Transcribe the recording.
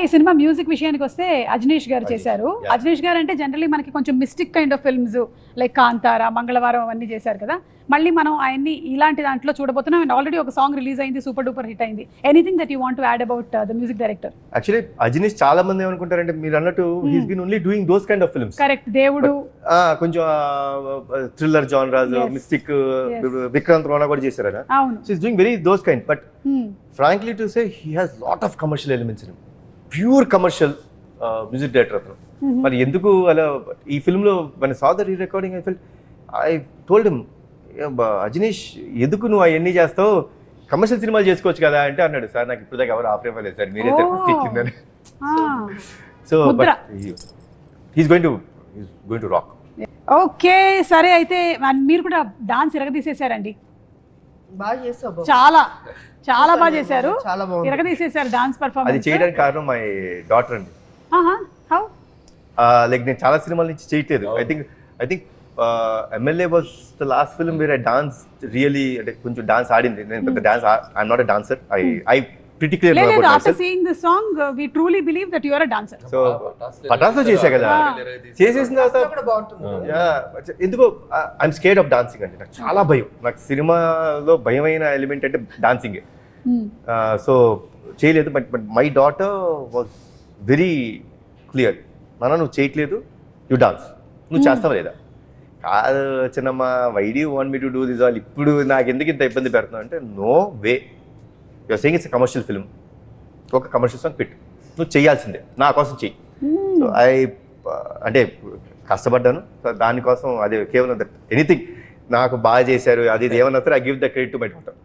ఈ cinema music విషయానికి వస్తే అజనీష్ గారు చేశారు. అజనీష్ గారు అంటే జనరల్లీ మనకి కొంచెం mystic kind of films like Kantara, మంగళవారం అవన్నీ చేశారు కదా. మళ్ళీ మనం ఆయన్ని ఇలాంటి దాంట్లో చూడబోతున్నాం. అండ్ ఆల్రెడీ ఒక సాంగ్ రిలీజ్ అయింది, సూపర్ డూపర్ హిట్ అయింది. Anything that you want to add about the music director? Actually Ajaneesh చాలా మంది ఏమనుకుంటారంటే మీరు అన్నట్టు he's been only doing those kind of films. Correct. దేవుడు కొంచెం thriller genres, mystic, Vikrant Rona కూడా చేశారు కదా. అవును. So he's doing very those kind. But frankly to say he has lot of commercial elements in him. Pure commercial music director అతను. మరి ఎందుకు అలా ఈ ఫిల్మ్లో మన saw the re recording I told him, Ajaneesh ఎందుకు నువ్వు అవన్నీ చేస్తావు, కమర్షియల్ సినిమాలు చేసుకోవచ్చు కదా అంటే అన్నాడు, సార్ నాకు ఇప్పుడు దాకా ఎవరు ఆఫర్ ఇవ్వలేదు సార్, మీరే సార్ ఫస్ట్ ఇచ్చిందని. So but he's going to rock. Okay సరే, అయితే మీరు కూడా డాన్స్ ఇరగదీసేశారండి. బాగా చేస్తావు. చాలా చాలా బాగా చేశారు. చాలా బాగుంది. ఇరగదీసేశారు డాన్స్ పర్ఫార్మెన్స్. అది చేయడానికి కారణం మై డాటర్ అండి. హౌ? లైక్ నేను చాలా సినిమాల నుంచి చేయట్లేదు. I think MLA was the last film where I dance really, అంటే కొంచెం డాన్స్ ఆడింది. నేను పెద్ద dance, I'm not a dancer. I pretty clear about myself. After seeing this song, we truly believe that you are a dancer. So పటాస్లో చేశా కదా, చేసేసిన తర్వాత ఎందుకో ఐఎమ్ స్కేర్డ్ ఆఫ్ డాన్సింగ్ అండి. నాకు చాలా భయం. నాకు సినిమాలో భయమైన ఎలిమెంట్ అంటే డాన్సింగే. సో చేయలేదు. But my daughter was very clear, నాన్న నువ్వు చేయట్లేదు, యూ డాన్స్, నువ్వు చేస్తావా లేదా? కాదు చిన్నమ్మ, why do you want me to do this all, ఇప్పుడు నాకు ఎందుకు ఇంత ఇబ్బంది పెడుతున్నావు అంటే, no way, you're saying it's commercial film, ఒక కమర్షియల్ సాంగ్ పెట్టు, నువ్వు చేయాల్సిందే, నా కోసం చెయ్యి. సో అంటే కష్టపడ్డాను. సో దానికోసం అదే కేవలం ఎనీథింగ్ నాకు బాగా చేశారు అది ఏమన్నా I give the credit to my daughter.